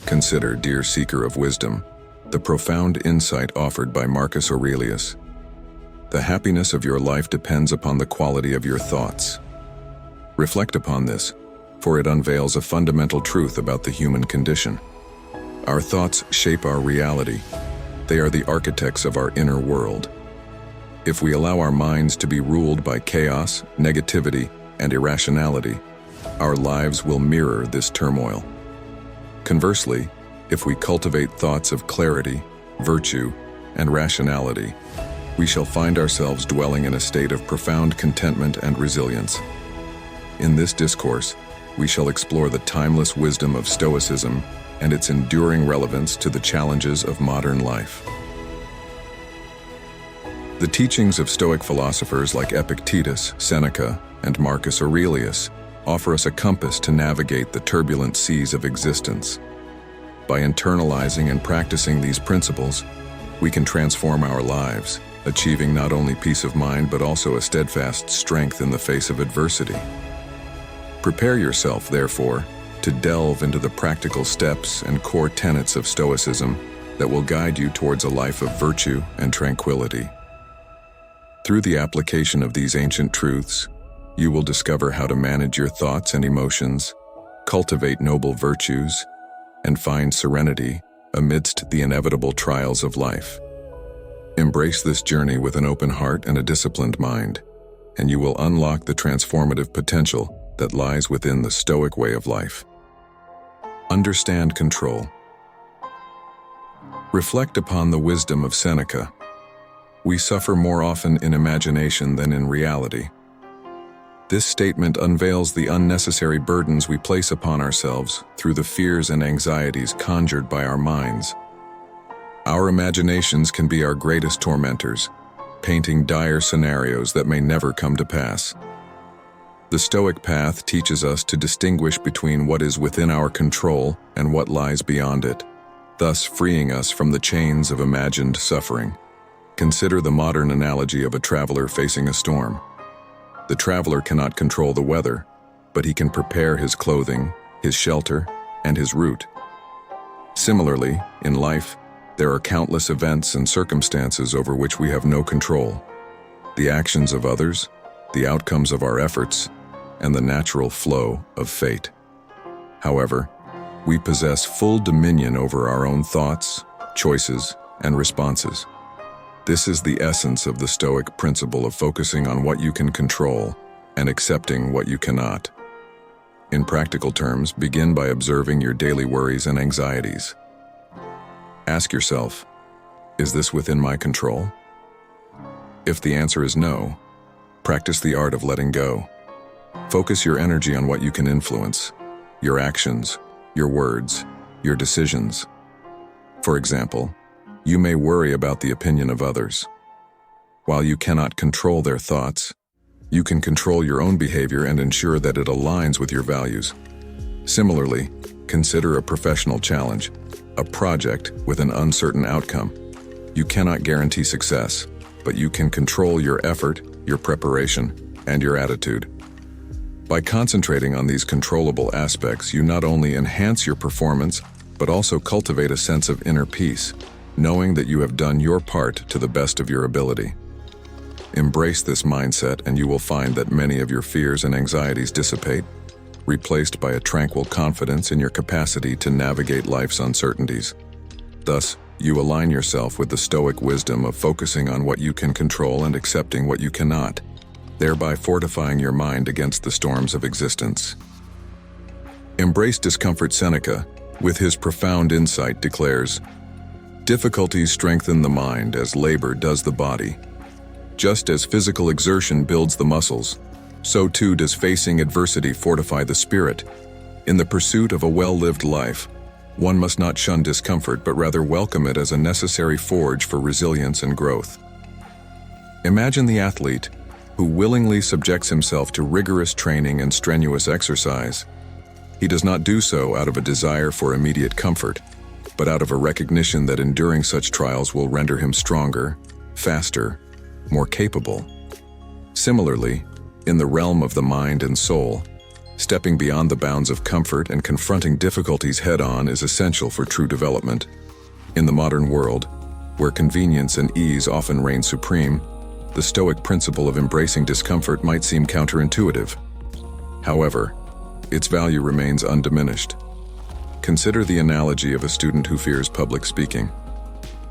Consider, dear seeker of wisdom, the profound insight offered by Marcus Aurelius. The happiness of your life depends upon the quality of your thoughts. Reflect upon this, for it unveils a fundamental truth about the human condition. Our thoughts shape our reality. They are the architects of our inner world. If we allow our minds to be ruled by chaos, negativity, and irrationality, our lives will mirror this turmoil. Conversely, if we cultivate thoughts of clarity, virtue, and rationality, we shall find ourselves dwelling in a state of profound contentment and resilience. In this discourse, we shall explore the timeless wisdom of Stoicism and its enduring relevance to the challenges of modern life. The teachings of Stoic philosophers like Epictetus, Seneca, and Marcus Aurelius offer us a compass to navigate the turbulent seas of existence. By internalizing and practicing these principles, we can transform our lives, achieving not only peace of mind but also a steadfast strength in the face of adversity. Prepare yourself, therefore, to delve into the practical steps and core tenets of Stoicism that will guide you towards a life of virtue and tranquility. Through the application of these ancient truths, you will discover how to manage your thoughts and emotions, cultivate noble virtues, and find serenity amidst the inevitable trials of life. Embrace this journey with an open heart and a disciplined mind, and you will unlock the transformative potential that lies within the Stoic way of life. Understand control. Reflect upon the wisdom of Seneca. We suffer more often in imagination than in reality. This statement unveils the unnecessary burdens we place upon ourselves through the fears and anxieties conjured by our minds. Our imaginations can be our greatest tormentors, painting dire scenarios that may never come to pass. The Stoic path teaches us to distinguish between what is within our control and what lies beyond it, thus freeing us from the chains of imagined suffering. Consider the modern analogy of a traveler facing a storm. The traveler cannot control the weather, but he can prepare his clothing, his shelter, and his route. Similarly, in life, there are countless events and circumstances over which we have no control. The actions of others, the outcomes of our efforts, and the natural flow of fate. However, we possess full dominion over our own thoughts, choices, and responses. This is the essence of the Stoic principle of focusing on what you can control and accepting what you cannot. In practical terms, begin by observing your daily worries and anxieties. Ask yourself, is this within my control? If the answer is no, practice the art of letting go. Focus your energy on what you can influence, your actions, your words, your decisions. For example, you may worry about the opinion of others. While you cannot control their thoughts, you can control your own behavior and ensure that it aligns with your values. Similarly, consider a professional challenge, a project with an uncertain outcome. You cannot guarantee success, but you can control your effort, your preparation, and your attitude. By concentrating on these controllable aspects, you not only enhance your performance, but also cultivate a sense of inner peace, knowing that you have done your part to the best of your ability. Embrace this mindset and you will find that many of your fears and anxieties dissipate, replaced by a tranquil confidence in your capacity to navigate life's uncertainties. Thus, you align yourself with the Stoic wisdom of focusing on what you can control and accepting what you cannot, thereby fortifying your mind against the storms of existence. Embrace discomfort. Seneca, with his profound insight, declares, "Difficulties strengthen the mind as labor does the body. Just as physical exertion builds the muscles, so too does facing adversity fortify the spirit. In the pursuit of a well-lived life, one must not shun discomfort but rather welcome it as a necessary forge for resilience and growth." Imagine the athlete who willingly subjects himself to rigorous training and strenuous exercise. He does not do so out of a desire for immediate comfort, but out of a recognition that enduring such trials will render him stronger, faster, more capable. Similarly, in the realm of the mind and soul, Stepping beyond the bounds of comfort and confronting difficulties head-on is essential for true development. In the modern world, where convenience and ease often reign supreme, the Stoic principle of embracing discomfort might seem counterintuitive. However, its value remains undiminished. Consider the analogy of a student who fears public speaking.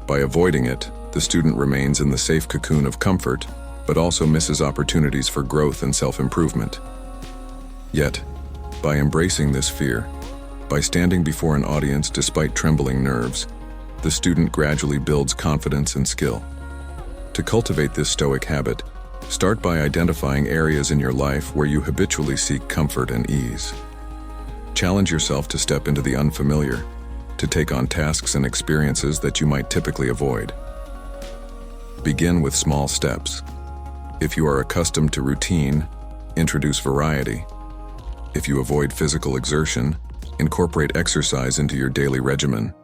By avoiding it, the student remains in the safe cocoon of comfort, but also misses opportunities for growth and self-improvement. Yet, by embracing this fear, by standing before an audience despite trembling nerves, the student gradually builds confidence and skill. To cultivate this Stoic habit, start by identifying areas in your life where you habitually seek comfort and ease. Challenge yourself to step into the unfamiliar, to take on tasks and experiences that you might typically avoid. Begin with small steps. If you are accustomed to routine, introduce variety. If you avoid physical exertion, incorporate exercise into your daily regimen.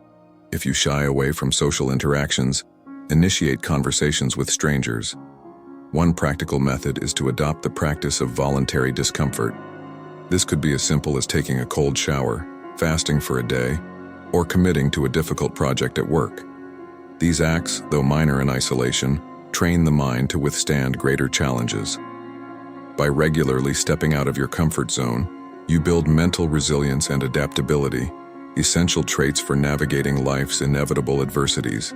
If you shy away from social interactions, initiate conversations with strangers. One practical method is to adopt the practice of voluntary discomfort. This could be as simple as taking a cold shower, fasting for a day, or committing to a difficult project at work. These acts, though minor in isolation, train the mind to withstand greater challenges. By regularly stepping out of your comfort zone, you build mental resilience and adaptability, essential traits for navigating life's inevitable adversities.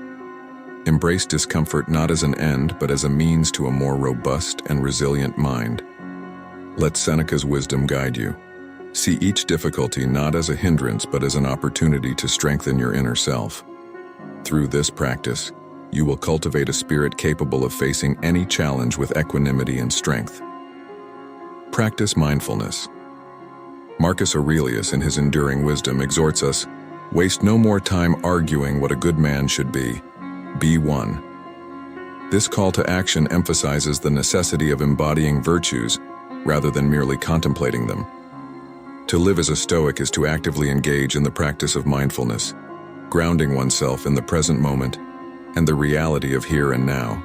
Embrace discomfort not as an end, but as a means to a more robust and resilient mind. Let Seneca's wisdom guide you. See each difficulty not as a hindrance, but as an opportunity to strengthen your inner self. Through this practice, you will cultivate a spirit capable of facing any challenge with equanimity and strength. Practice mindfulness. Marcus Aurelius, in his enduring wisdom, exhorts us, "Waste no more time arguing what a good man should be. Be one." This call to action emphasizes the necessity of embodying virtues rather than merely contemplating them. To live as a Stoic is to actively engage in the practice of mindfulness, grounding oneself in the present moment and the reality of here and now.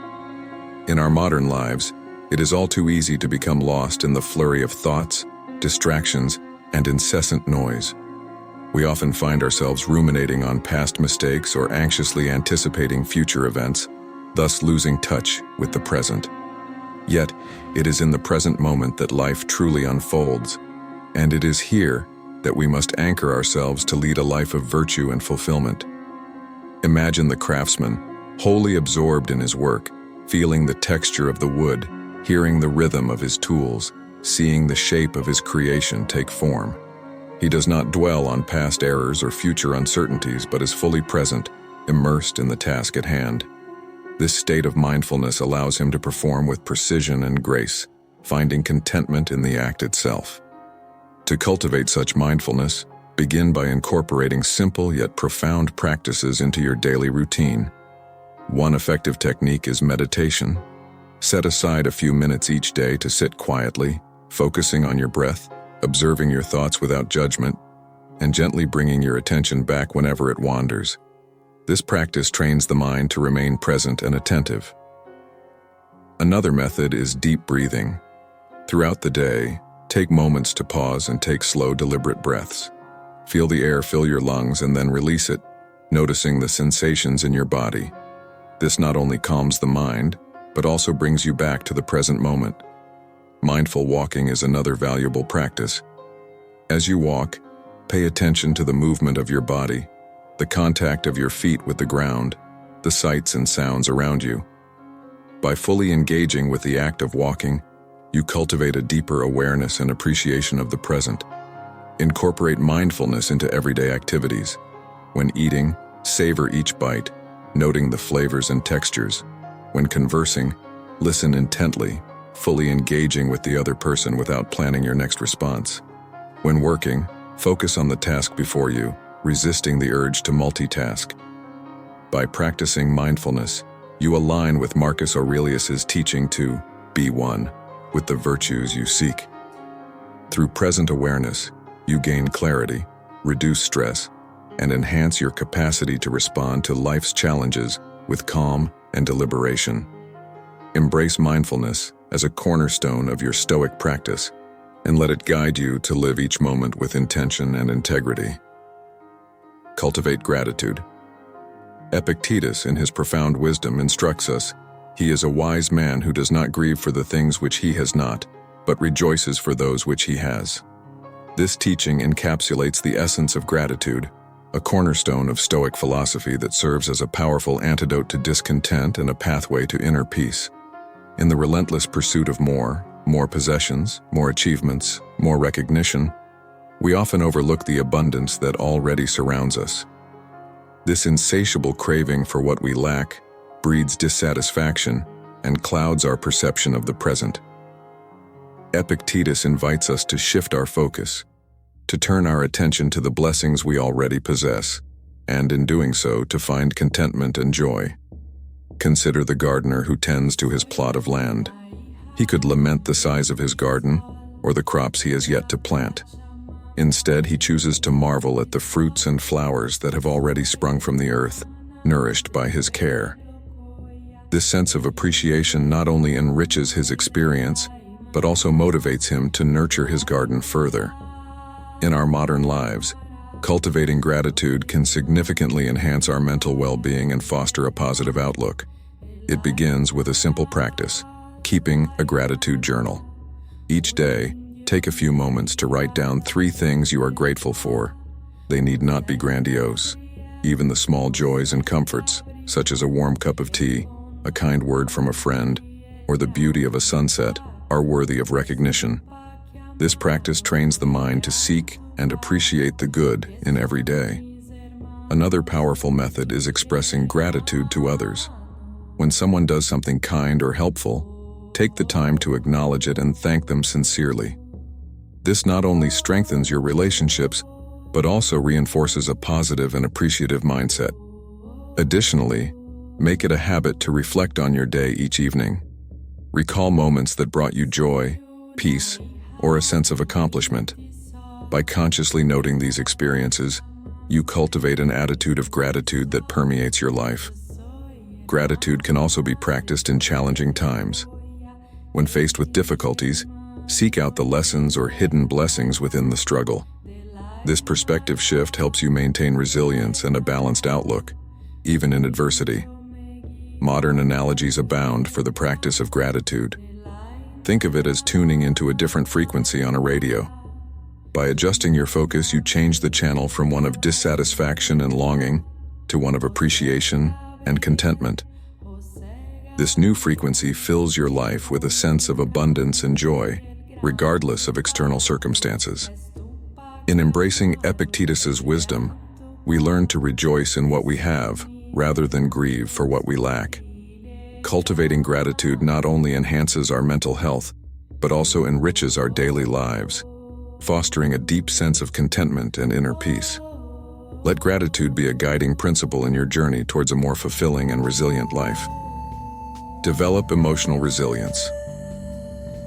In our modern lives, it is all too easy to become lost in the flurry of thoughts, distractions, and incessant noise. We often find ourselves ruminating on past mistakes or anxiously anticipating future events, thus losing touch with the present. Yet, it is in the present moment that life truly unfolds, and it is here that we must anchor ourselves to lead a life of virtue and fulfillment. Imagine the craftsman, wholly absorbed in his work, feeling the texture of the wood, hearing the rhythm of his tools, seeing the shape of his creation take form. He does not dwell on past errors or future uncertainties, but is fully present, immersed in the task at hand. This state of mindfulness allows him to perform with precision and grace, finding contentment in the act itself. To cultivate such mindfulness, begin by incorporating simple yet profound practices into your daily routine. One effective technique is meditation. Set aside a few minutes each day to sit quietly, focusing on your breath, observing your thoughts without judgment, and gently bringing your attention back whenever it wanders. This practice trains the mind to remain present and attentive. Another method is deep breathing. Throughout the day, take moments to pause and take slow, deliberate breaths. Feel the air fill your lungs and then release it, noticing the sensations in your body. This not only calms the mind, but also brings you back to the present moment. Mindful walking is another valuable practice. As you walk, pay attention to the movement of your body, the contact of your feet with the ground, the sights and sounds around you. By fully engaging with the act of walking, you cultivate a deeper awareness and appreciation of the present. Incorporate mindfulness into everyday activities. When eating, savor each bite, noting the flavors and textures. When conversing, listen intently, fully engaging with the other person without planning your next response. When working, focus on the task before you, resisting the urge to multitask. By practicing mindfulness, you align with Marcus Aurelius's teaching to be one with the virtues you seek. Through present awareness, you gain clarity, reduce stress, and enhance your capacity to respond to life's challenges with calm and deliberation. Embrace mindfulness as a cornerstone of your Stoic practice, and let it guide you to live each moment with intention and integrity. Cultivate gratitude. Epictetus, in his profound wisdom, instructs us, "He is a wise man who does not grieve for the things which he has not, but rejoices for those which he has." This teaching encapsulates the essence of gratitude, a cornerstone of Stoic philosophy that serves as a powerful antidote to discontent and a pathway to inner peace. In the relentless pursuit of more possessions, more achievements, more recognition, we often overlook the abundance that already surrounds us. This insatiable craving for what we lack breeds dissatisfaction and clouds our perception of the present. Epictetus invites us to shift our focus, to turn our attention to the blessings we already possess, and in doing so, to find contentment and joy. Consider the gardener who tends to his plot of land. He could lament the size of his garden or the crops he has yet to plant. Instead, he chooses to marvel at the fruits and flowers that have already sprung from the earth, nourished by his care. This sense of appreciation not only enriches his experience, but also motivates him to nurture his garden further. In our modern lives, cultivating gratitude can significantly enhance our mental well-being and foster a positive outlook. It begins with a simple practice: keeping a gratitude journal. Each day, take a few moments to write down 3 things you are grateful for. They need not be grandiose. Even the small joys and comforts, such as a warm cup of tea, a kind word from a friend, or the beauty of a sunset, are worthy of recognition. This practice trains the mind to seek and appreciate the good in every day. Another powerful method is expressing gratitude to others. When someone does something kind or helpful, take the time to acknowledge it and thank them sincerely. This not only strengthens your relationships, but also reinforces a positive and appreciative mindset. Additionally, make it a habit to reflect on your day each evening. Recall moments that brought you joy, peace, or a sense of accomplishment. By consciously noting these experiences, you cultivate an attitude of gratitude that permeates your life. Gratitude can also be practiced in challenging times. When faced with difficulties, seek out the lessons or hidden blessings within the struggle. This perspective shift helps you maintain resilience and a balanced outlook, even in adversity. Modern analogies abound for the practice of gratitude. Think of it as tuning into a different frequency on a radio. By adjusting your focus, you change the channel from one of dissatisfaction and longing to one of appreciation and contentment. This new frequency fills your life with a sense of abundance and joy, regardless of external circumstances. In embracing Epictetus's wisdom, we learn to rejoice in what we have, rather than grieve for what we lack. Cultivating gratitude not only enhances our mental health, but also enriches our daily lives, fostering a deep sense of contentment and inner peace. Let gratitude be a guiding principle in your journey towards a more fulfilling and resilient life. Develop emotional resilience.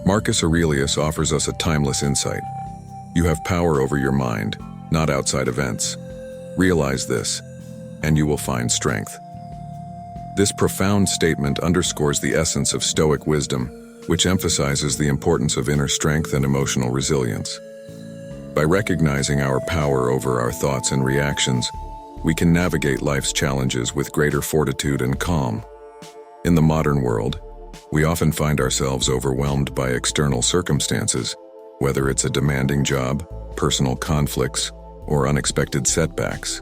Marcus Aurelius offers us a timeless insight. You have power over your mind, not outside events. Realize this, and you will find strength. This profound statement underscores the essence of Stoic wisdom, which emphasizes the importance of inner strength and emotional resilience. By recognizing our power over our thoughts and reactions, we can navigate life's challenges with greater fortitude and calm. In the modern world, we often find ourselves overwhelmed by external circumstances, whether it's a demanding job, personal conflicts, or unexpected setbacks.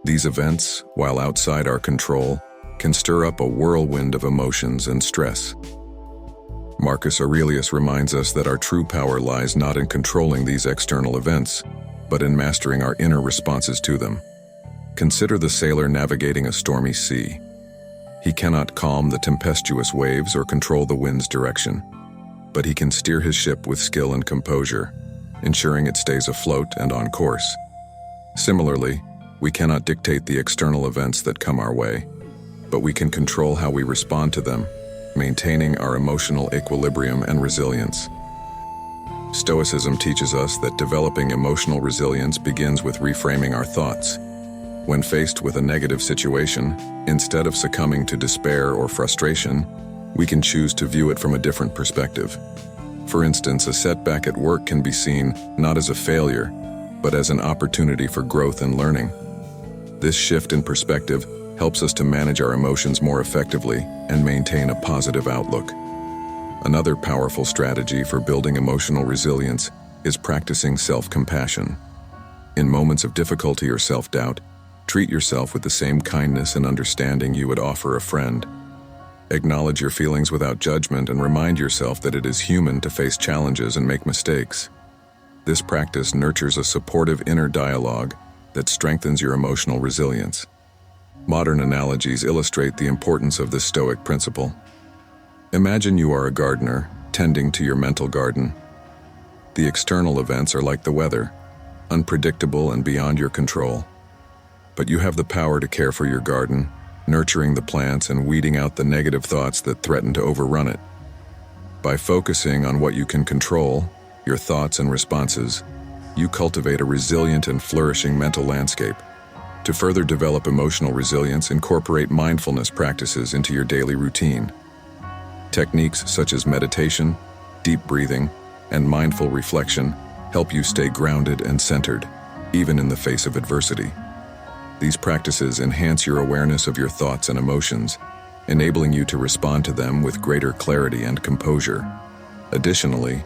These events, while outside our control, can stir up a whirlwind of emotions and stress. Marcus Aurelius reminds us that our true power lies not in controlling these external events, but in mastering our inner responses to them. Consider the sailor navigating a stormy sea. He cannot calm the tempestuous waves or control the wind's direction, but he can steer his ship with skill and composure, ensuring it stays afloat and on course. Similarly, we cannot dictate the external events that come our way, but we can control how we respond to them, maintaining our emotional equilibrium and resilience. Stoicism teaches us that developing emotional resilience begins with reframing our thoughts. When faced with a negative situation, instead of succumbing to despair or frustration, we can choose to view it from a different perspective. For instance, a setback at work can be seen not as a failure, but as an opportunity for growth and learning. This shift in perspective helps us to manage our emotions more effectively and maintain a positive outlook. Another powerful strategy for building emotional resilience is practicing self-compassion. In moments of difficulty or self-doubt, treat yourself with the same kindness and understanding you would offer a friend. Acknowledge your feelings without judgment and remind yourself that it is human to face challenges and make mistakes. This practice nurtures a supportive inner dialogue that strengthens your emotional resilience. Modern analogies illustrate the importance of this Stoic principle. Imagine you are a gardener tending to your mental garden. The external events are like the weather, unpredictable and beyond your control. But you have the power to care for your garden, nurturing the plants and weeding out the negative thoughts that threaten to overrun it. By focusing on what you can control, your thoughts and responses, you cultivate a resilient and flourishing mental landscape. To further develop emotional resilience, incorporate mindfulness practices into your daily routine. Techniques such as meditation, deep breathing, and mindful reflection help you stay grounded and centered, even in the face of adversity. These practices enhance your awareness of your thoughts and emotions, enabling you to respond to them with greater clarity and composure. Additionally,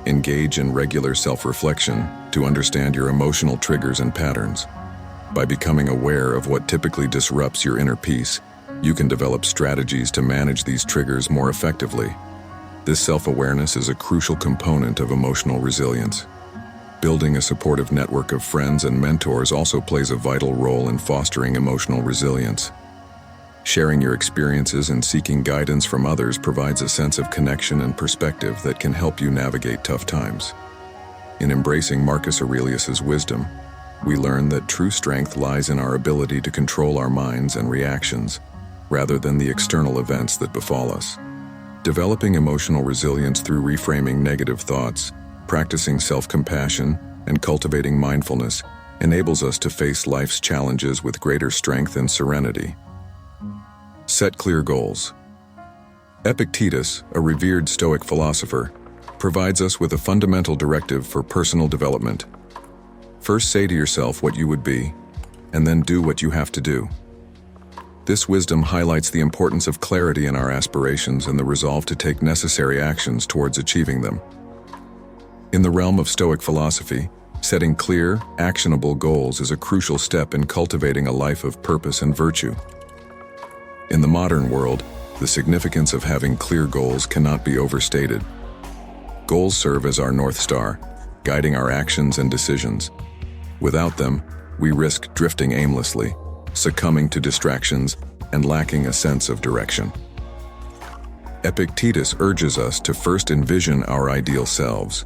engage in regular self-reflection to understand your emotional triggers and patterns. By becoming aware of what typically disrupts your inner peace, you can develop strategies to manage these triggers more effectively. This self-awareness is a crucial component of emotional resilience. Building a supportive network of friends and mentors also plays a vital role in fostering emotional resilience. Sharing your experiences and seeking guidance from others provides a sense of connection and perspective that can help you navigate tough times. In embracing Marcus Aurelius's wisdom, we learn that true strength lies in our ability to control our minds and reactions, rather than the external events that befall us. Developing emotional resilience through reframing negative thoughts, practicing self-compassion, and cultivating mindfulness enables us to face life's challenges with greater strength and serenity. Set clear goals. Epictetus, a revered Stoic philosopher, provides us with a fundamental directive for personal development. First, say to yourself what you would be, and then do what you have to do. This wisdom highlights the importance of clarity in our aspirations and the resolve to take necessary actions towards achieving them. In the realm of Stoic philosophy, setting clear, actionable goals is a crucial step in cultivating a life of purpose and virtue. In the modern world, the significance of having clear goals cannot be overstated. Goals serve as our North Star, guiding our actions and decisions. Without them, we risk drifting aimlessly, succumbing to distractions, and lacking a sense of direction. Epictetus urges us to first envision our ideal selves,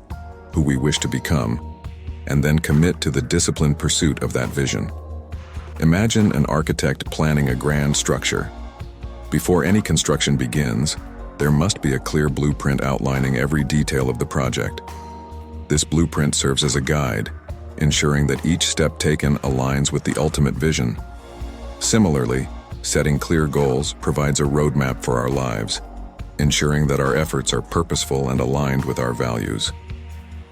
who we wish to become, and then commit to the disciplined pursuit of that vision. Imagine an architect planning a grand structure. Before any construction begins, there must be a clear blueprint outlining every detail of the project. This blueprint serves as a guide, ensuring that each step taken aligns with the ultimate vision. Similarly, setting clear goals provides a roadmap for our lives, ensuring that our efforts are purposeful and aligned with our values.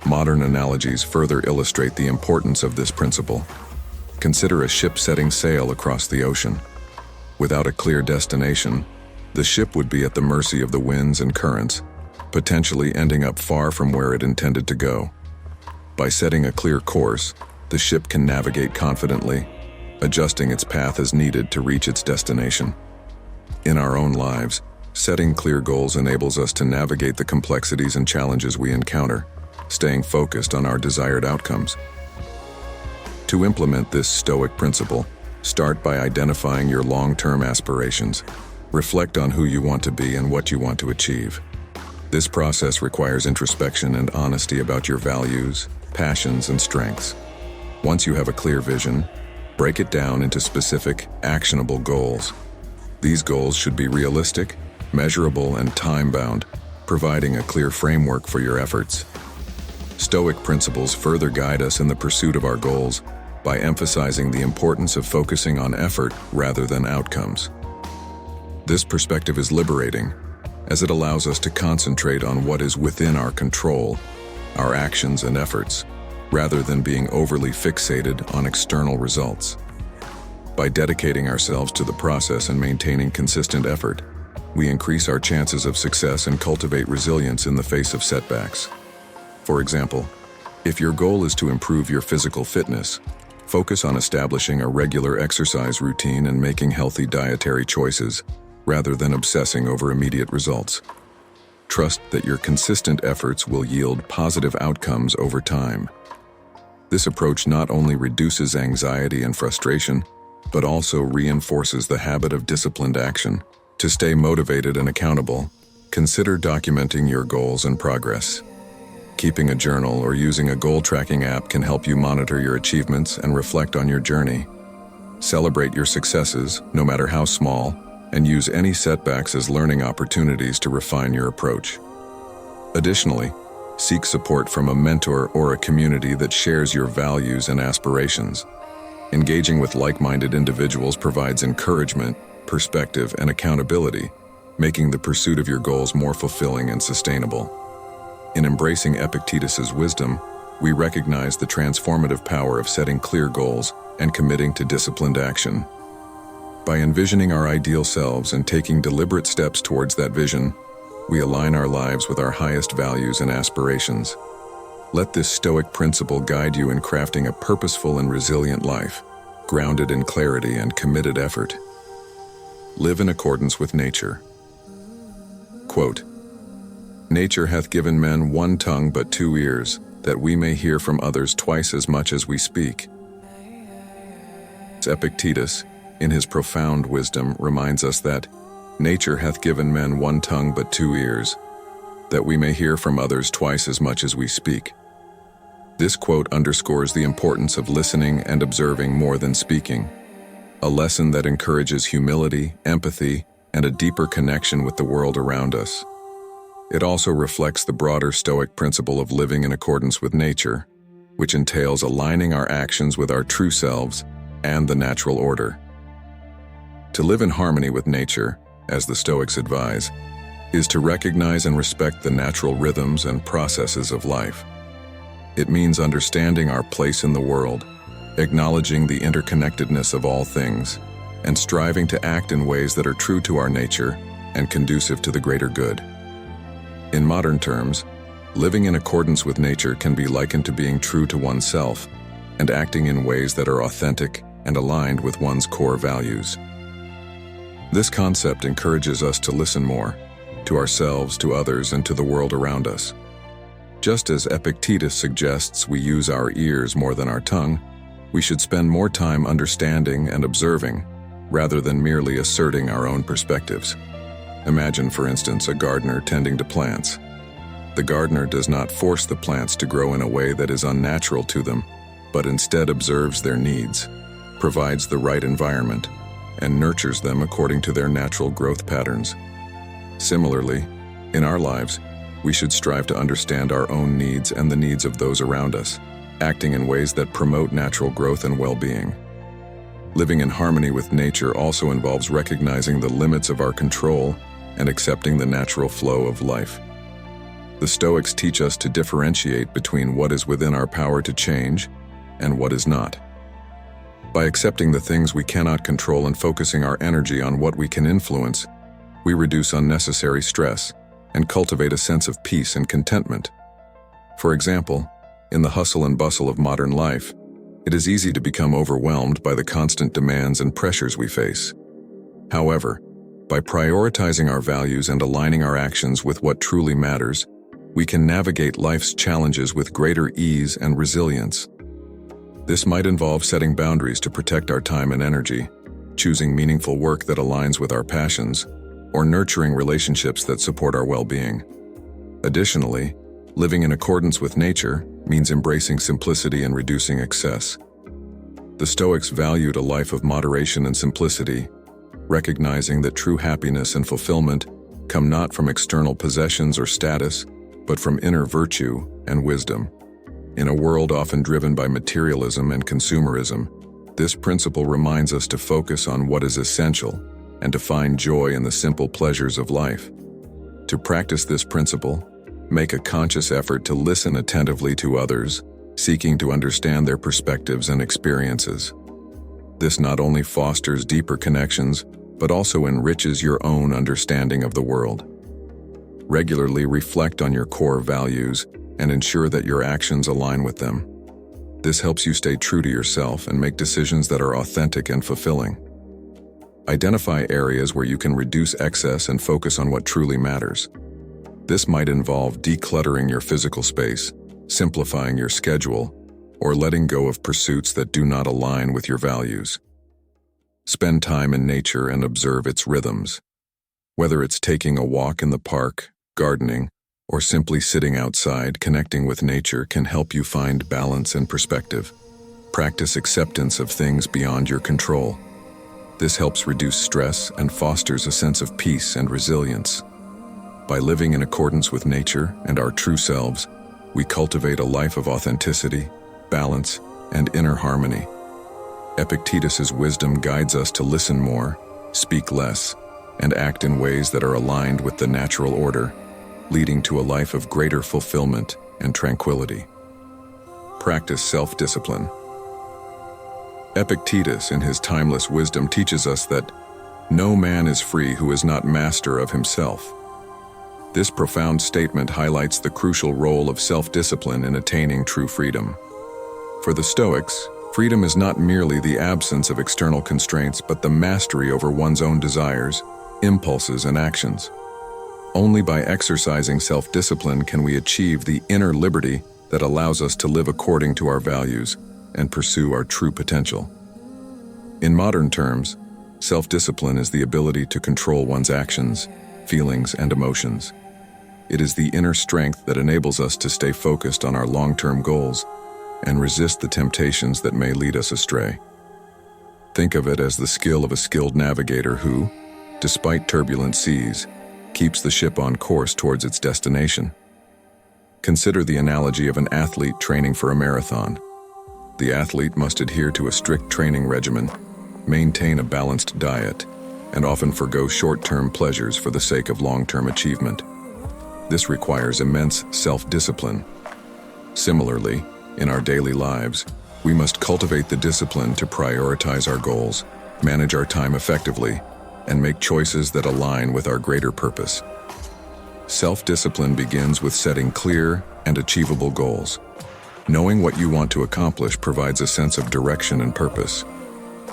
Modern analogies further illustrate the importance of this principle. Consider a ship setting sail across the ocean. Without a clear destination, the ship would be at the mercy of the winds and currents, potentially ending up far from where it intended to go. By setting a clear course, the ship can navigate confidently, adjusting its path as needed to reach its destination. In our own lives, setting clear goals enables us to navigate the complexities and challenges we encounter, staying focused on our desired outcomes. To implement this Stoic principle, start by identifying your long-term aspirations. Reflect on who you want to be and what you want to achieve. This process requires introspection and honesty about your values, passions, and strengths. Once you have a clear vision, break it down into specific, actionable goals. These goals should be realistic, measurable, and time-bound, providing a clear framework for your efforts. Stoic principles further guide us in the pursuit of our goals by emphasizing the importance of focusing on effort rather than outcomes. This perspective is liberating, as it allows us to concentrate on what is within our control, our actions and efforts, rather than being overly fixated on external results. By dedicating ourselves to the process and maintaining consistent effort, we increase our chances of success and cultivate resilience in the face of setbacks. For example, if your goal is to improve your physical fitness, focus on establishing a regular exercise routine and making healthy dietary choices, rather than obsessing over immediate results. Trust that your consistent efforts will yield positive outcomes over time. This approach not only reduces anxiety and frustration, but also reinforces the habit of disciplined action. To stay motivated and accountable, consider documenting your goals and progress. Keeping a journal or using a goal-tracking app can help you monitor your achievements and reflect on your journey. Celebrate your successes, no matter how small, and use any setbacks as learning opportunities to refine your approach. Additionally, seek support from a mentor or a community that shares your values and aspirations. Engaging with like-minded individuals provides encouragement, perspective, and accountability, making the pursuit of your goals more fulfilling and sustainable. In embracing Epictetus's wisdom, we recognize the transformative power of setting clear goals and committing to disciplined action. By envisioning our ideal selves and taking deliberate steps towards that vision, we align our lives with our highest values and aspirations. Let this Stoic principle guide you in crafting a purposeful and resilient life, grounded in clarity and committed effort. Live in accordance with nature. Quote, "Nature hath given men one tongue but two ears, that we may hear from others twice as much as we speak." Epictetus, in his profound wisdom, reminds us that nature hath given men one tongue but two ears, that we may hear from others twice as much as we speak. This quote underscores the importance of listening and observing more than speaking, a lesson that encourages humility, empathy, and a deeper connection with the world around us. It also reflects the broader Stoic principle of living in accordance with nature, which entails aligning our actions with our true selves and the natural order. To live in harmony with nature, as the Stoics advise, is to recognize and respect the natural rhythms and processes of life. It means understanding our place in the world, acknowledging the interconnectedness of all things, and striving to act in ways that are true to our nature and conducive to the greater good. In modern terms, living in accordance with nature can be likened to being true to oneself and acting in ways that are authentic and aligned with one's core values. This concept encourages us to listen more, to ourselves, to others, and to the world around us. Just as Epictetus suggests we use our ears more than our tongue, we should spend more time understanding and observing, rather than merely asserting our own perspectives. Imagine, for instance, a gardener tending to plants. The gardener does not force the plants to grow in a way that is unnatural to them, but instead observes their needs, provides the right environment, and nurtures them according to their natural growth patterns. Similarly, in our lives, we should strive to understand our own needs and the needs of those around us, acting in ways that promote natural growth and well-being. Living in harmony with nature also involves recognizing the limits of our control and accepting the natural flow of life. The Stoics teach us to differentiate between what is within our power to change and what is not. By accepting the things we cannot control and focusing our energy on what we can influence, we reduce unnecessary stress and cultivate a sense of peace and contentment. For example, in the hustle and bustle of modern life, it is easy to become overwhelmed by the constant demands and pressures we face. However, by prioritizing our values and aligning our actions with what truly matters, we can navigate life's challenges with greater ease and resilience. This might involve setting boundaries to protect our time and energy, choosing meaningful work that aligns with our passions, or nurturing relationships that support our well-being. Additionally, living in accordance with nature means embracing simplicity and reducing excess. The Stoics valued a life of moderation and simplicity, recognizing that true happiness and fulfillment come not from external possessions or status, but from inner virtue and wisdom. In a world often driven by materialism and consumerism, this principle reminds us to focus on what is essential and to find joy in the simple pleasures of life. To practice this principle, make a conscious effort to listen attentively to others, seeking to understand their perspectives and experiences. This not only fosters deeper connections, but also enriches your own understanding of the world. Regularly reflect on your core values and ensure that your actions align with them. This helps you stay true to yourself and make decisions that are authentic and fulfilling. Identify areas where you can reduce excess and focus on what truly matters. This might involve decluttering your physical space, simplifying your schedule, or letting go of pursuits that do not align with your values. Spend time in nature and observe its rhythms. Whether it's taking a walk in the park, gardening, or simply sitting outside, connecting with nature can help you find balance and perspective. Practice acceptance of things beyond your control. This helps reduce stress and fosters a sense of peace and resilience. By living in accordance with nature and our true selves, we cultivate a life of authenticity, balance, and inner harmony. Epictetus's wisdom guides us to listen more, speak less, and act in ways that are aligned with the natural order, leading to a life of greater fulfillment and tranquility. Practice self-discipline. Epictetus, in his timeless wisdom, teaches us that no man is free who is not master of himself. This profound statement highlights the crucial role of self-discipline in attaining true freedom. For the Stoics, freedom is not merely the absence of external constraints, but the mastery over one's own desires, impulses, and actions. Only by exercising self-discipline can we achieve the inner liberty that allows us to live according to our values and pursue our true potential. In modern terms, self-discipline is the ability to control one's actions, feelings, and emotions. It is the inner strength that enables us to stay focused on our long-term goals and resist the temptations that may lead us astray. Think of it as the skill of a skilled navigator who, despite turbulent seas, keeps the ship on course towards its destination. Consider the analogy of an athlete training for a marathon. The athlete must adhere to a strict training regimen, maintain a balanced diet, and often forgo short-term pleasures for the sake of long-term achievement. This requires immense self-discipline. Similarly, in our daily lives, we must cultivate the discipline to prioritize our goals, manage our time effectively, and make choices that align with our greater purpose. Self-discipline begins with setting clear and achievable goals. Knowing what you want to accomplish provides a sense of direction and purpose.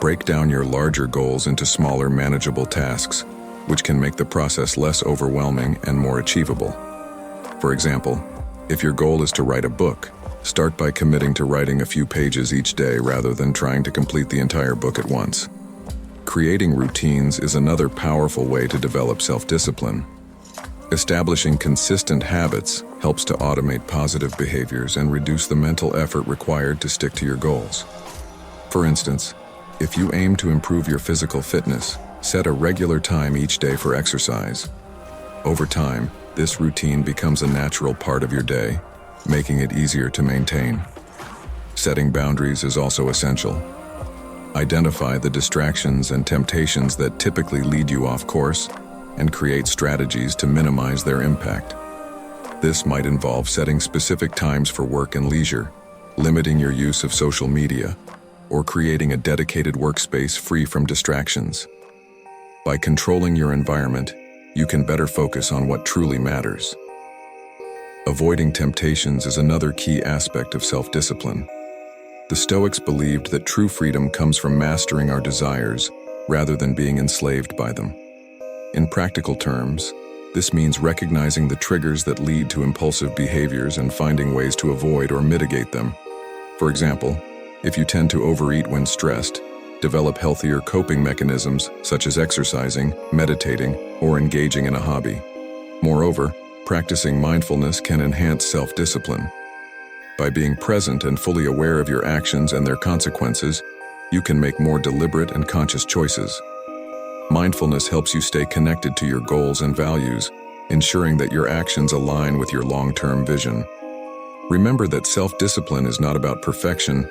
Break down your larger goals into smaller, manageable tasks, which can make the process less overwhelming and more achievable. For example, if your goal is to write a book, start by committing to writing a few pages each day rather than trying to complete the entire book at once. Creating routines is another powerful way to develop self-discipline. Establishing consistent habits helps to automate positive behaviors and reduce the mental effort required to stick to your goals. For instance, if you aim to improve your physical fitness, set a regular time each day for exercise. Over time, this routine becomes a natural part of your day, making it easier to maintain. Setting boundaries is also essential. Identify the distractions and temptations that typically lead you off course, and create strategies to minimize their impact. This might involve setting specific times for work and leisure, limiting your use of social media, or creating a dedicated workspace free from distractions. By controlling your environment, you can better focus on what truly matters. Avoiding temptations is another key aspect of self-discipline. The Stoics believed that true freedom comes from mastering our desires rather than being enslaved by them. In practical terms, this means recognizing the triggers that lead to impulsive behaviors and finding ways to avoid or mitigate them. For example, if you tend to overeat when stressed, develop healthier coping mechanisms such as exercising, meditating, or engaging in a hobby. Moreover, practicing mindfulness can enhance self-discipline. By being present and fully aware of your actions and their consequences, you can make more deliberate and conscious choices. Mindfulness helps you stay connected to your goals and values, ensuring that your actions align with your long-term vision. Remember that self-discipline is not about perfection,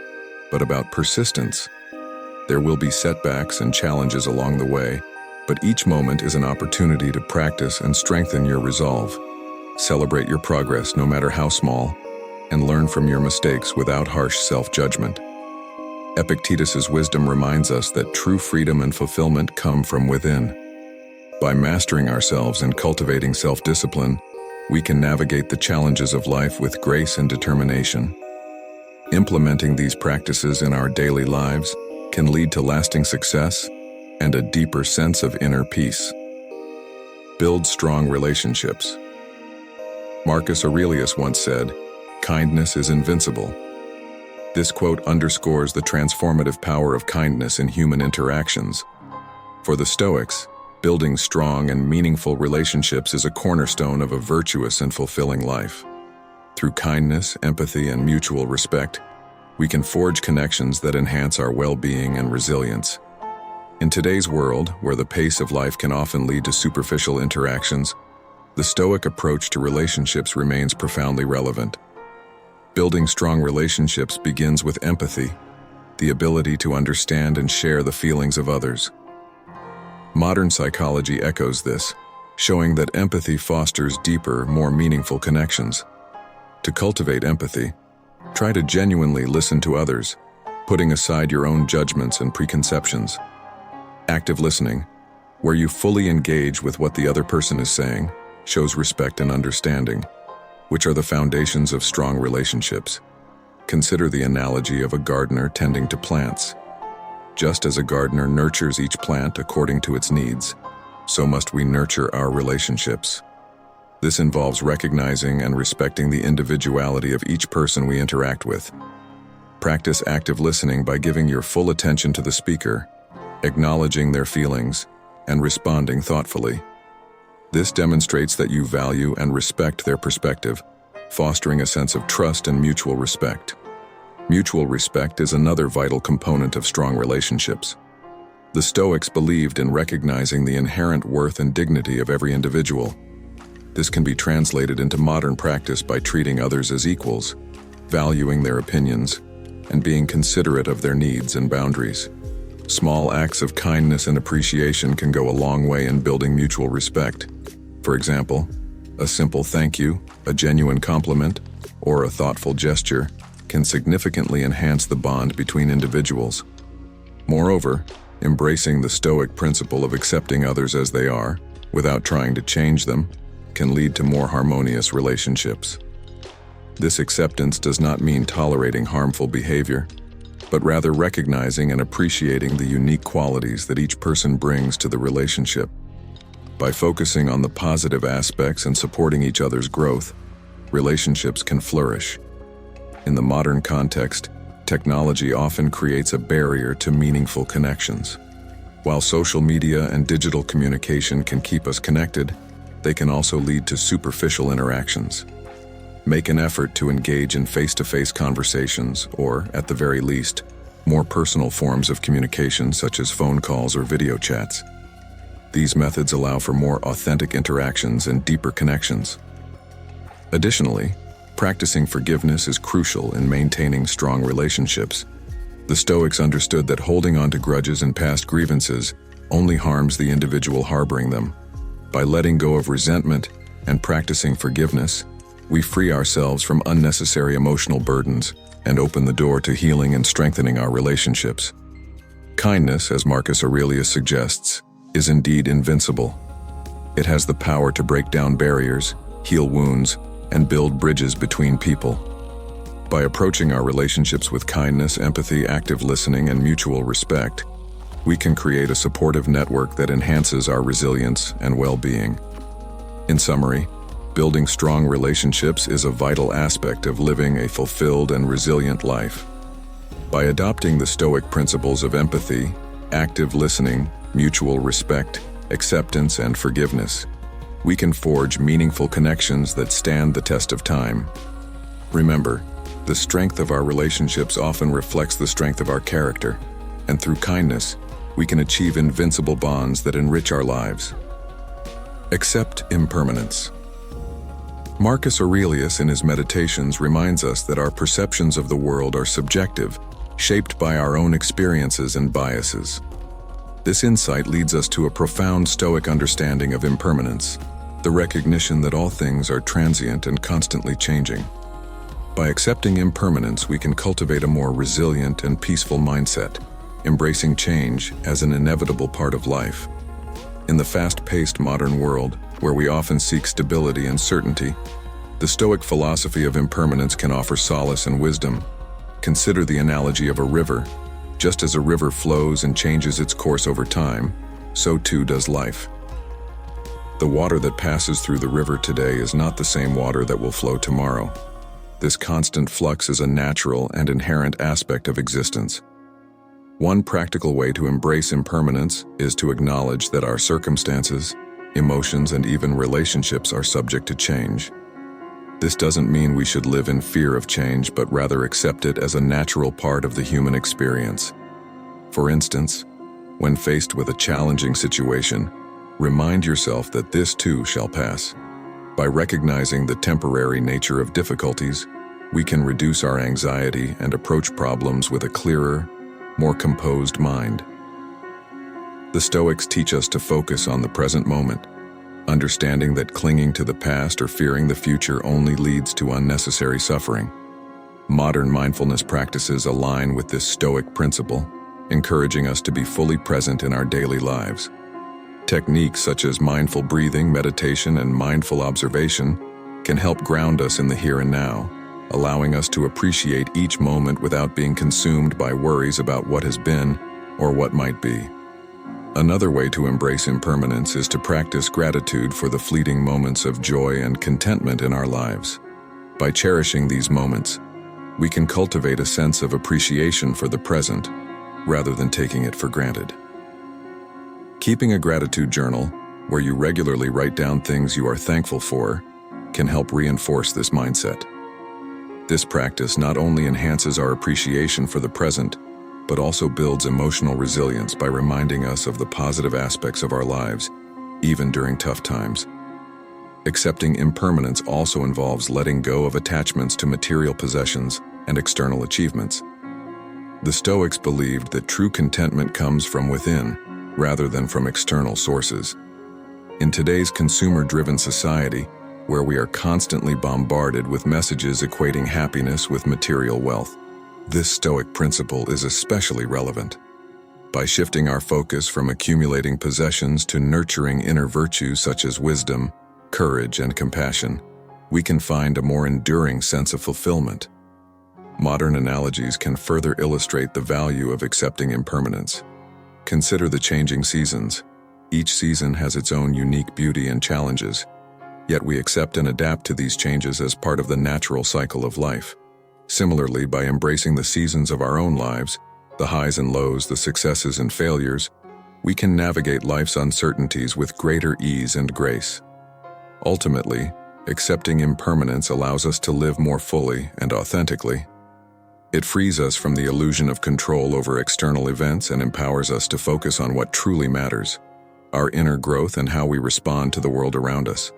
but about persistence. There will be setbacks and challenges along the way, but each moment is an opportunity to practice and strengthen your resolve. Celebrate your progress no matter how small, and learn from your mistakes without harsh self-judgment. Epictetus's wisdom reminds us that true freedom and fulfillment come from within. By mastering ourselves and cultivating self-discipline, we can navigate the challenges of life with grace and determination. Implementing these practices in our daily lives can lead to lasting success and a deeper sense of inner peace. Build strong relationships. Marcus Aurelius once said, "Kindness is invincible." This quote underscores the transformative power of kindness in human interactions. For the Stoics, building strong and meaningful relationships is a cornerstone of a virtuous and fulfilling life. Through kindness, empathy, and mutual respect, we can forge connections that enhance our well-being and resilience. In today's world, where the pace of life can often lead to superficial interactions, the Stoic approach to relationships remains profoundly relevant. Building strong relationships begins with empathy, the ability to understand and share the feelings of others. Modern psychology echoes this, showing that empathy fosters deeper, more meaningful connections. To cultivate empathy, try to genuinely listen to others, putting aside your own judgments and preconceptions. Active listening, where you fully engage with what the other person is saying, shows respect and understanding, which are the foundations of strong relationships. Consider the analogy of a gardener tending to plants. Just as a gardener nurtures each plant according to its needs, so must we nurture our relationships. This involves recognizing and respecting the individuality of each person we interact with. Practice active listening by giving your full attention to the speaker, acknowledging their feelings, and responding thoughtfully. This demonstrates that you value and respect their perspective, fostering a sense of trust and mutual respect. Mutual respect is another vital component of strong relationships. The Stoics believed in recognizing the inherent worth and dignity of every individual. This can be translated into modern practice by treating others as equals, valuing their opinions, and being considerate of their needs and boundaries. Small acts of kindness and appreciation can go a long way in building mutual respect. For example, a simple thank you, a genuine compliment, or a thoughtful gesture can significantly enhance the bond between individuals. Moreover, embracing the Stoic principle of accepting others as they are, without trying to change them, can lead to more harmonious relationships. This acceptance does not mean tolerating harmful behavior, but rather recognizing and appreciating the unique qualities that each person brings to the relationship. By focusing on the positive aspects and supporting each other's growth, relationships can flourish. In the modern context, technology often creates a barrier to meaningful connections. While social media and digital communication can keep us connected, they can also lead to superficial interactions. Make an effort to engage in face-to-face conversations or, at the very least, more personal forms of communication such as phone calls or video chats. These methods allow for more authentic interactions and deeper connections. Additionally, practicing forgiveness is crucial in maintaining strong relationships. The Stoics understood that holding on to grudges and past grievances only harms the individual harboring them. By letting go of resentment and practicing forgiveness, we free ourselves from unnecessary emotional burdens and open the door to healing and strengthening our relationships. Kindness, as Marcus Aurelius suggests, is indeed invincible. It has the power to break down barriers, heal wounds, and build bridges between people. By approaching our relationships with kindness, empathy, active listening, and mutual respect, we can create a supportive network that enhances our resilience and well-being. In summary, building strong relationships is a vital aspect of living a fulfilled and resilient life. By adopting the Stoic principles of empathy, active listening, mutual respect, acceptance, and forgiveness, we can forge meaningful connections that stand the test of time. Remember, the strength of our relationships often reflects the strength of our character, and through kindness, we can achieve invincible bonds that enrich our lives. Accept impermanence. Marcus Aurelius in his Meditations reminds us that our perceptions of the world are subjective, shaped by our own experiences and biases. This insight leads us to a profound Stoic understanding of impermanence, the recognition that all things are transient and constantly changing. By accepting impermanence, we can cultivate a more resilient and peaceful mindset, embracing change as an inevitable part of life. In the fast-paced modern world, where we often seek stability and certainty, the Stoic philosophy of impermanence can offer solace and wisdom. Consider the analogy of a river. Just as a river flows and changes its course over time, so too does life. The water that passes through the river today is not the same water that will flow tomorrow. This constant flux is a natural and inherent aspect of existence. One practical way to embrace impermanence is to acknowledge that our circumstances, emotions, and even relationships are subject to change. This doesn't mean we should live in fear of change, but rather accept it as a natural part of the human experience. For instance, when faced with a challenging situation, remind yourself that this too shall pass. By recognizing the temporary nature of difficulties, we can reduce our anxiety and approach problems with a clearer, more composed mind. The Stoics teach us to focus on the present moment, understanding that clinging to the past or fearing the future only leads to unnecessary suffering. Modern mindfulness practices align with this Stoic principle, encouraging us to be fully present in our daily lives. Techniques such as mindful breathing, meditation, and mindful observation can help ground us in the here and now, allowing us to appreciate each moment without being consumed by worries about what has been or what might be. Another way to embrace impermanence is to practice gratitude for the fleeting moments of joy and contentment in our lives. By cherishing these moments, we can cultivate a sense of appreciation for the present, rather than taking it for granted. Keeping a gratitude journal, where you regularly write down things you are thankful for, can help reinforce this mindset. This practice not only enhances our appreciation for the present, but also builds emotional resilience by reminding us of the positive aspects of our lives, even during tough times. Accepting impermanence also involves letting go of attachments to material possessions and external achievements. The Stoics believed that true contentment comes from within, rather than from external sources. In today's consumer-driven society, where we are constantly bombarded with messages equating happiness with material wealth, this Stoic principle is especially relevant. By shifting our focus from accumulating possessions to nurturing inner virtues such as wisdom, courage, and compassion, we can find a more enduring sense of fulfillment. Modern analogies can further illustrate the value of accepting impermanence. Consider the changing seasons. Each season has its own unique beauty and challenges, yet we accept and adapt to these changes as part of the natural cycle of life. Similarly, by embracing the seasons of our own lives, the highs and lows, the successes and failures, we can navigate life's uncertainties with greater ease and grace. Ultimately, accepting impermanence allows us to live more fully and authentically. It frees us from the illusion of control over external events and empowers us to focus on what truly matters, our inner growth and how we respond to the world around us.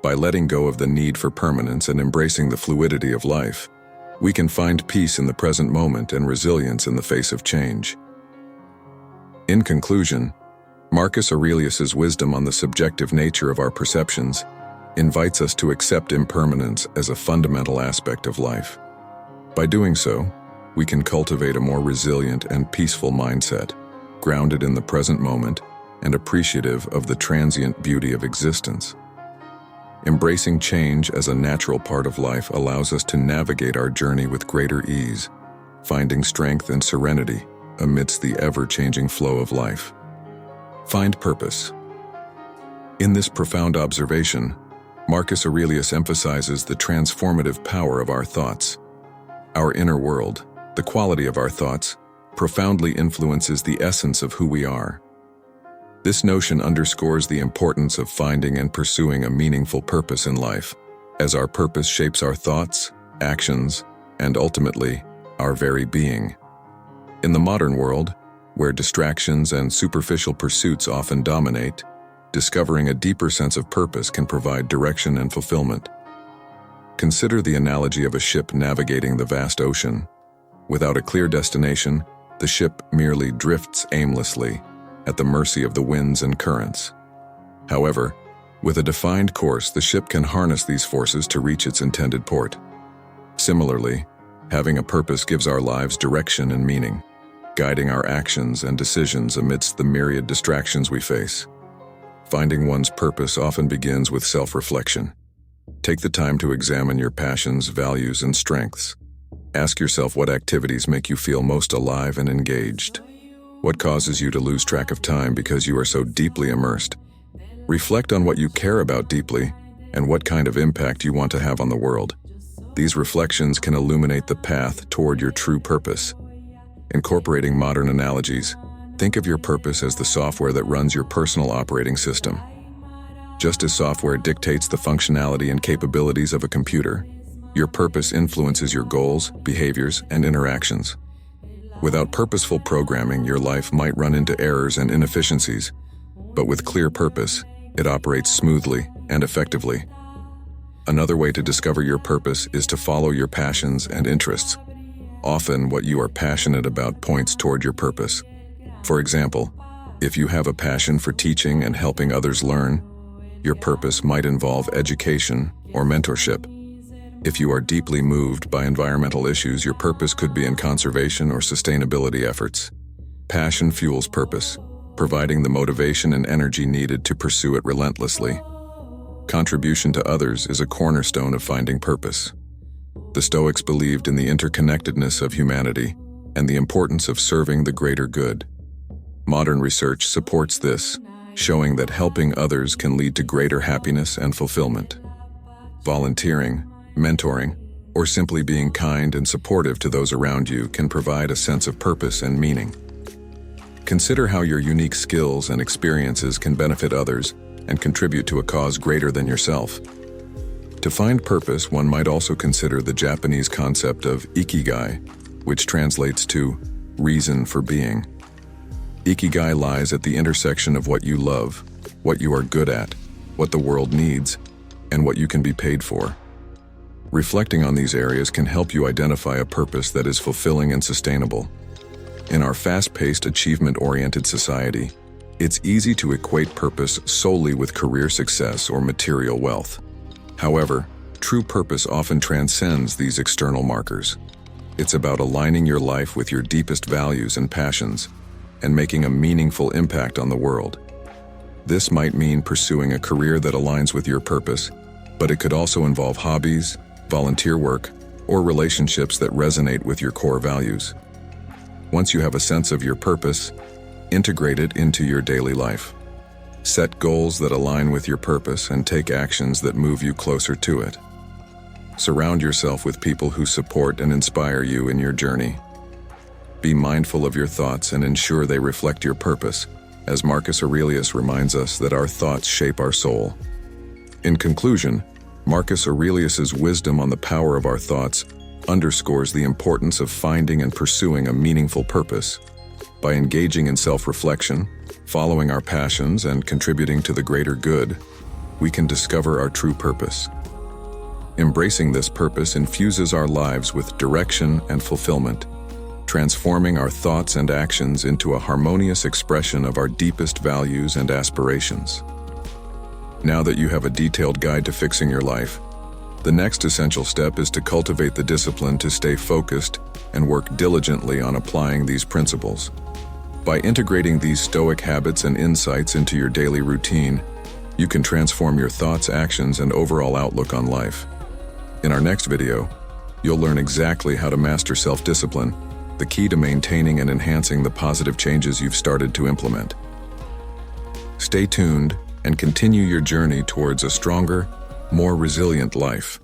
By letting go of the need for permanence and embracing the fluidity of life, we can find peace in the present moment and resilience in the face of change. In conclusion, Marcus Aurelius's wisdom on the subjective nature of our perceptions invites us to accept impermanence as a fundamental aspect of life. By doing so, we can cultivate a more resilient and peaceful mindset, grounded in the present moment and appreciative of the transient beauty of existence. Embracing change as a natural part of life allows us to navigate our journey with greater ease, finding strength and serenity amidst the ever-changing flow of life. Find purpose. In this profound observation, Marcus Aurelius emphasizes the transformative power of our thoughts. Our inner world, the quality of our thoughts, profoundly influences the essence of who we are. This notion underscores the importance of finding and pursuing a meaningful purpose in life, as our purpose shapes our thoughts, actions, and ultimately, our very being. In the modern world, where distractions and superficial pursuits often dominate, discovering a deeper sense of purpose can provide direction and fulfillment. Consider the analogy of a ship navigating the vast ocean. Without a clear destination, the ship merely drifts aimlessly, at the mercy of the winds and currents. However, with a defined course, the ship can harness these forces to reach its intended port. Similarly, having a purpose gives our lives direction and meaning, guiding our actions and decisions amidst the myriad distractions we face. Finding one's purpose often begins with self-reflection. Take the time to examine your passions, values, and strengths. Ask yourself what activities make you feel most alive and engaged. What causes you to lose track of time because you are so deeply immersed? Reflect on what you care about deeply and what kind of impact you want to have on the world. These reflections can illuminate the path toward your true purpose. Incorporating modern analogies, think of your purpose as the software that runs your personal operating system. Just as software dictates the functionality and capabilities of a computer, your purpose influences your goals, behaviors, and interactions. Without purposeful programming, your life might run into errors and inefficiencies, but with clear purpose, it operates smoothly and effectively. Another way to discover your purpose is to follow your passions and interests. Often, what you are passionate about points toward your purpose. For example, if you have a passion for teaching and helping others learn, your purpose might involve education or mentorship. If you are deeply moved by environmental issues, your purpose could be in conservation or sustainability efforts. Passion fuels purpose, providing the motivation and energy needed to pursue it relentlessly. Contribution to others is a cornerstone of finding purpose. The Stoics believed in the interconnectedness of humanity and the importance of serving the greater good. Modern research supports this, showing that helping others can lead to greater happiness and fulfillment. Volunteering, mentoring, or simply being kind and supportive to those around you can provide a sense of purpose and meaning. Consider how your unique skills and experiences can benefit others and contribute to a cause greater than yourself. To find purpose, one might also consider the Japanese concept of ikigai, which translates to reason for being. Ikigai lies at the intersection of what you love, what you are good at, what the world needs, and what you can be paid for. Reflecting on these areas can help you identify a purpose that is fulfilling and sustainable. In our fast-paced, achievement-oriented society, it's easy to equate purpose solely with career success or material wealth. However, true purpose often transcends these external markers. It's about aligning your life with your deepest values and passions and making a meaningful impact on the world. This might mean pursuing a career that aligns with your purpose, but it could also involve hobbies, volunteer work, or relationships that resonate with your core values. Once you have a sense of your purpose, integrate it into your daily life. Set goals that align with your purpose and take actions that move you closer to it. Surround yourself with people who support and inspire you in your journey. Be mindful of your thoughts and ensure they reflect your purpose, as Marcus Aurelius reminds us that our thoughts shape our soul. In conclusion, Marcus Aurelius's wisdom on the power of our thoughts underscores the importance of finding and pursuing a meaningful purpose. By engaging in self-reflection, following our passions, and contributing to the greater good, we can discover our true purpose. Embracing this purpose infuses our lives with direction and fulfillment, transforming our thoughts and actions into a harmonious expression of our deepest values and aspirations. Now that you have a detailed guide to fixing your life, the next essential step is to cultivate the discipline to stay focused and work diligently on applying these principles. By integrating these Stoic habits and insights into your daily routine, you can transform your thoughts, actions, and overall outlook on life. In our next video, you'll learn exactly how to master self-discipline, the key to maintaining and enhancing the positive changes you've started to implement. Stay tuned and continue your journey towards a stronger, more resilient life.